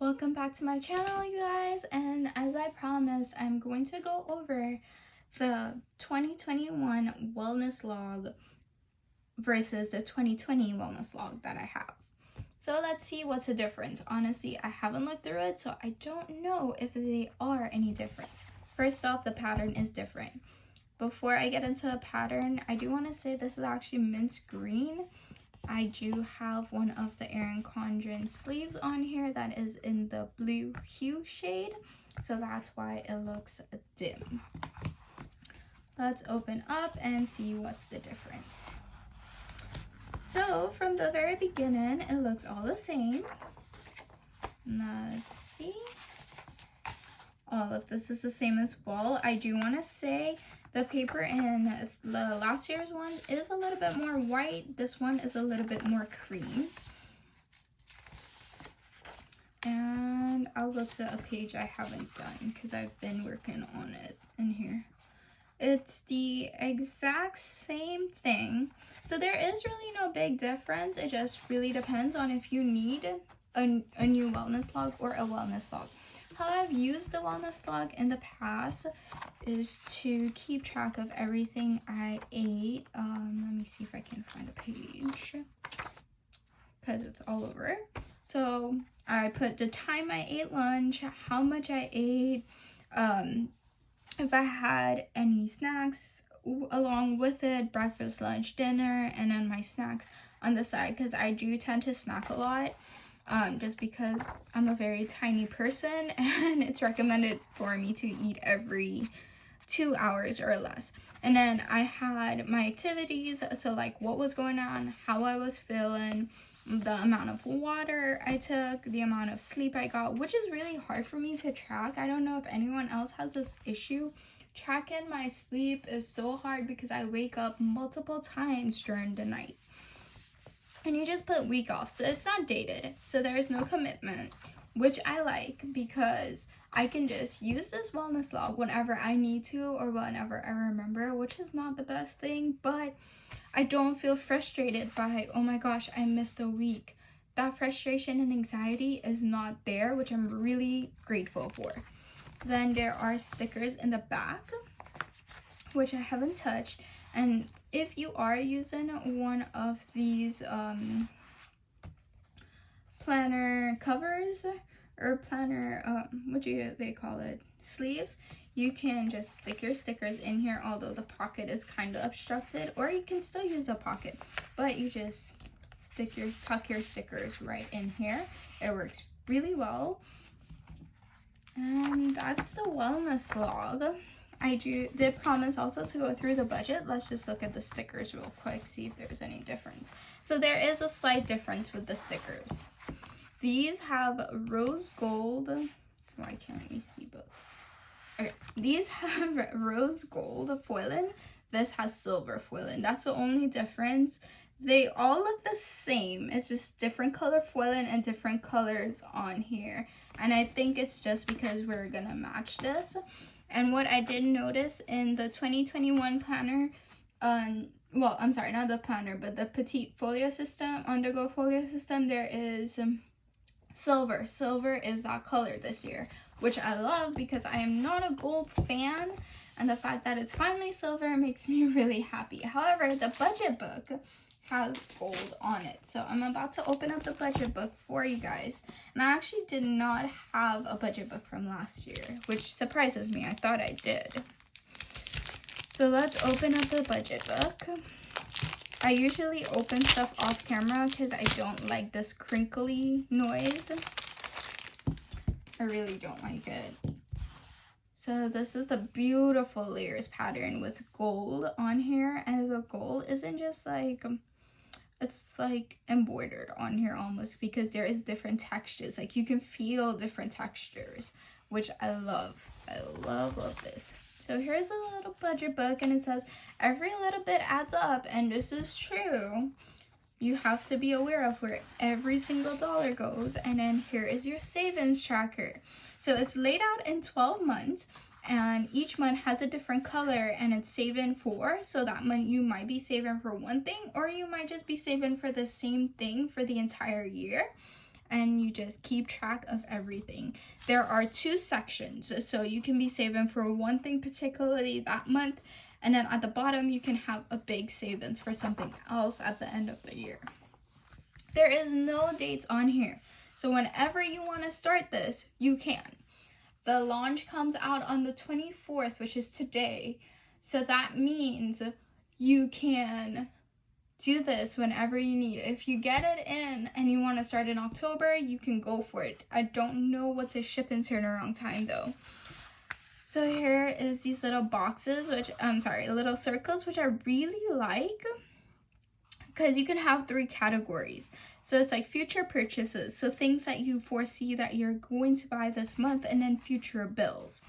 Welcome back to my channel, you guys, and as I promised, I'm going to go over the 2021 wellness log versus the 2020 wellness log that I have. So let's see what's the difference. Honestly, I haven't looked through it, so I don't know if they are any different. First off, the pattern is different. Before I get into the pattern, I do want to say this is actually mint green. I do have one of the Erin Condren sleeves on here that is in the blue hue shade, so that's why it looks dim. Let's open up and see what's the difference. So from the very beginning, it looks all the same. Let's see. All of this is the same as well. I do want to say the paper in the last year's one is a little bit more white. This one is a little bit more cream. And I'll go to a page I haven't done because I've been working on it in here. It's the exact same thing. So there is really no big difference. It just really depends on if you need a new wellness log or a wellness log. How I've used the wellness log in the past is to keep track of everything I ate. Let me see if I can find a page because it's all over. So I put the time I ate lunch, how much I ate, if I had any snacks along with it, breakfast, lunch, dinner, and then my snacks on the side because I do tend to snack a lot. Just because I'm a very tiny person and it's recommended for me to eat every 2 hours or less. And then I had my activities, so like what was going on, how I was feeling, the amount of water I took, the amount of sleep I got, which is really hard for me to track. I don't know if anyone else has this issue. Tracking my sleep is so hard because I wake up multiple times during the night. And you just put week off, so it's not dated, so there is no commitment, which I like because I can just use this wellness log whenever I need to or whenever I remember, which is not the best thing, but I don't feel frustrated by, oh my gosh, I missed a week. That frustration and anxiety is not there, which I'm really grateful for. Then there are stickers in the back, which I haven't touched, and if you are using one of these planner covers or planner what do they call it, sleeves, you can just stick your stickers in here, although the pocket is kind of obstructed, or you can still use a pocket, but you just tuck your stickers right in here. It works really well. And that's the wellness log. I did promise also to go through the budget. Let's just look at the stickers real quick, see if there's any difference. So there is a slight difference with the stickers. These have rose gold. Why can't we see both? Okay, these have rose gold foiling. This has silver foiling. That's the only difference. They all look the same. It's just different color foiling and different colors on here. And I think it's just because we're gonna match this. And what I did notice in the 2021 planner, well, I'm sorry, not the planner, but the petite folio system, on-the-go folio system, there is silver. Silver is that color this year, which I love because I am not a gold fan. And the fact that it's finally silver makes me really happy. However, the budget book has gold on it, so I'm about to open up the budget book for you guys. And I actually did not have a budget book from last year, which surprises me. I thought I did. So let's open up the budget book. I usually open stuff off camera because I don't like this crinkly noise. I really don't like it. So this is the beautiful layers pattern with gold on here, and the gold isn't just like, it's like embroidered on here almost, because there is different textures. Like you can feel different textures, which I love. I love this. So here's a little budget book, and it says every little bit adds up, and this is true. You have to be aware of where every single dollar goes. And then here is your savings tracker. So it's laid out in 12 months. And each month has a different color and it's saving for. So that month you might be saving for one thing, or you might just be saving for the same thing for the entire year. and you just keep track of everything. There are 2 sections, so you can be saving for one thing particularly that month, and then at the bottom you can have a big savings for something else at the end of the year. There is no dates on here, so whenever you want to start this, you can. The launch comes out on the 24th, which is today, so that means you can do this whenever you need. If you get it in and you want to start in October, you can go for it. I don't know what's a shipping turnaround time though. So here is these little boxes, which little circles, which I really like, because you can have 3 categories. So it's like future purchases, so things that you foresee that you're going to buy this month, and then future bills.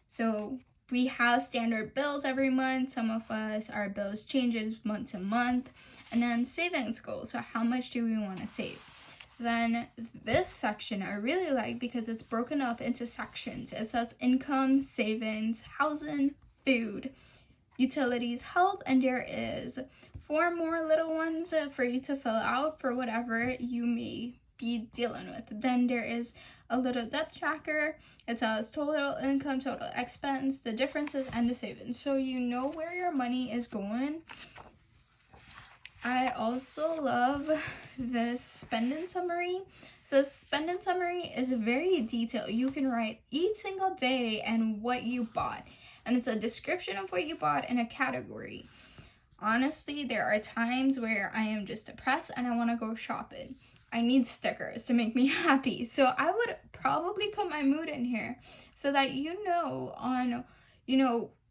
So we have standard bills every month. Some of us, our bills changes month to month. And then savings goals. So how much do we want to save? Then this section I really like because it's broken up into sections. It says income, savings, housing, food, utilities, health, and there is 4 more little ones for you to fill out for whatever you may be dealing with. Then there is a little debt tracker. It says total income, total expense, the differences, and the savings, so you know where your money is going. I also love this spending summary. So spending summary is very detailed. You can write each single day and what you bought, and it's a description of what you bought in a category. Honestly, there are times where I am just depressed and I want to go shopping. I need stickers to make me happy. So I would probably put my mood in here so that on,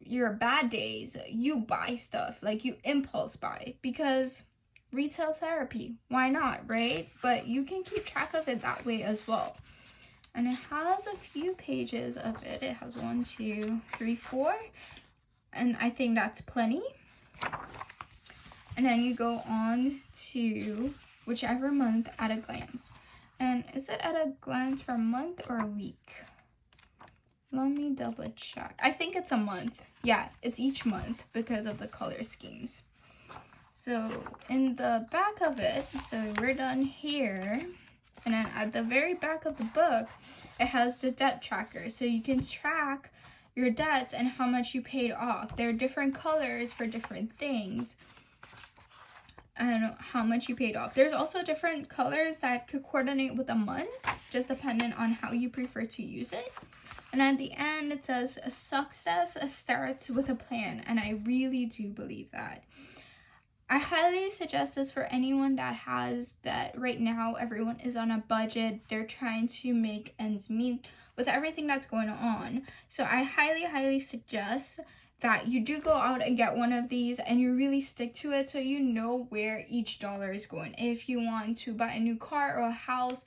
your bad days, you buy stuff, like you impulse buy, because retail therapy, why not, right? But you can keep track of it that way as well. And it has a few pages of it. It has 1, 2, 3, 4, and I think that's plenty. And then you go on to whichever month at a glance. And is it at a glance for a month or a week? Let me double check. I think it's a month. Yeah, it's each month because of the color schemes. So in the back of it, so we're done here. And then at the very back of the book, it has the debt tracker. So you can track your debts and how much you paid off. There are different colors for different things and how much you paid off. There's also different colors that could coordinate with a month, just depending on how you prefer to use it. And at the end, it says, success starts with a plan. And I really do believe that. I highly suggest this for anyone that has that right now. Everyone is on a budget. They're trying to make ends meet with everything that's going on. So I highly suggest that you do go out and get one of these and you really stick to it, so you know where each dollar is going. If you want to buy a new car or a house,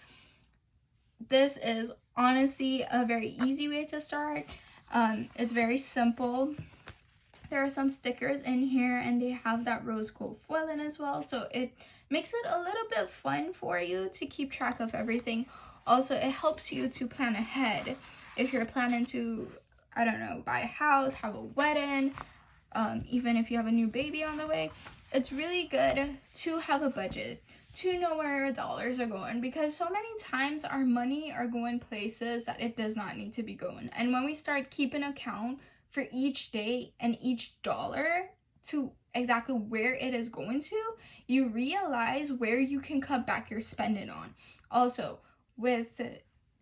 this is honestly a very easy way to start. It's very simple. There are some stickers in here and they have that rose gold foil in as well, so it makes it a little bit fun for you to keep track of everything. Also, it helps you to plan ahead. If you're planning to, I don't know, buy a house, have a wedding, even if you have a new baby on the way, it's really good to have a budget, to know where your dollars are going, because so many times our money are going places that it does not need to be going. And when we start keeping account for each day and each dollar to exactly where it is going to, you realize where you can cut back your spending on. Also, with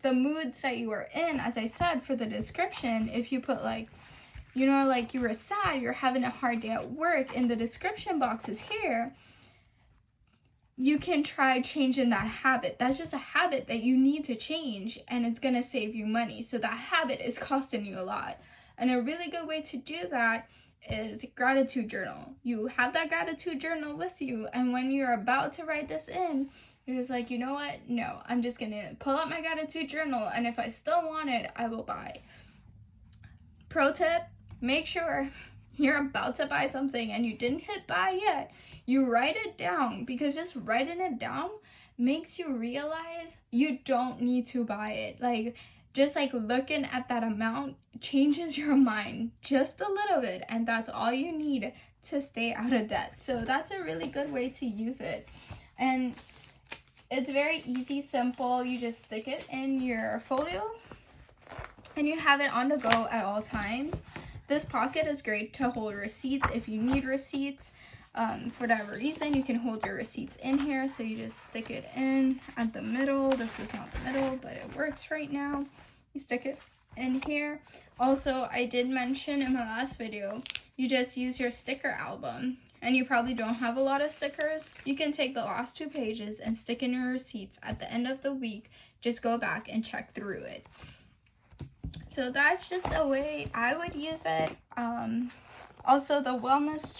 the moods that you are in, as I said for the description, if you put like you were sad, you're having a hard day at work, in the description boxes here, you can try changing that habit. That's just a habit that you need to change, and it's gonna save you money. So that habit is costing you a lot. And a really good way to do that is gratitude journal. You have that gratitude journal with you, and when you're about to write this in, you're just like, you know what? No, I'm just gonna pull out my gratitude journal, and if I still want it, I will buy. Pro tip, make sure you're about to buy something and you didn't hit buy yet, you write it down, because just writing it down makes you realize you don't need to buy it. Just looking at that amount changes your mind just a little bit, and that's all you need to stay out of debt. So that's a really good way to use it. And It's very easy, simple. You just stick it in your folio and you have it on the go at all times. This pocket is great to hold receipts if you need receipts. For whatever reason, you can hold your receipts in here. So you just stick it in at the middle. This is not the middle, but it works right now. You stick it in here. Also, I did mention in my last video, you just use your sticker album and you probably don't have a lot of stickers. You can take the last 2 pages and stick in your receipts at the end of the week. Just go back and check through it. So that's just a way I would use it. Also, the wellness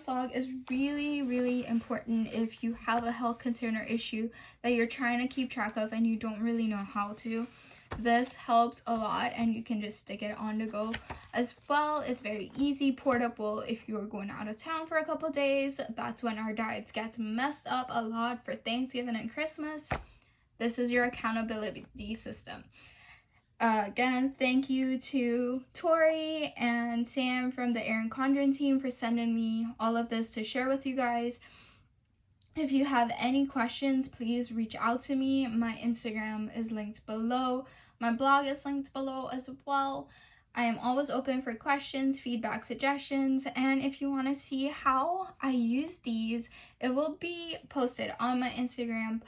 log is really, really important if you have a health concern or issue that you're trying to keep track of and you don't really know how to. This helps a lot, and you can just stick it on the go as well. It's very easy, portable. If you're going out of town for a couple days, that's when our diets get messed up a lot for Thanksgiving and Christmas. This is your accountability system. Again, thank you to Tori and Sam from the Erin Condren team for sending me all of this to share with you guys. If you have any questions, please reach out to me. My Instagram is linked below. My blog is linked below as well. I am always open for questions, feedback, suggestions, and if you want to see how I use these, it will be posted on my Instagram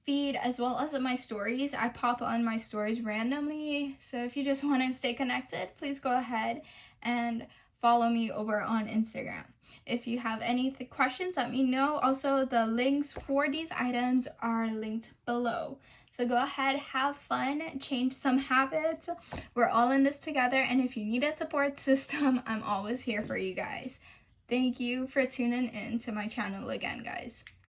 feed as well as in my stories. I pop on my stories randomly, so if you just want to stay connected, please go ahead and follow me over on Instagram. If you have any questions, let me know. Also, the links for these items are linked below. So go ahead, have fun, change some habits. We're all in this together, and if you need a support system, I'm always here for you guys. Thank you for tuning in to my channel again, guys.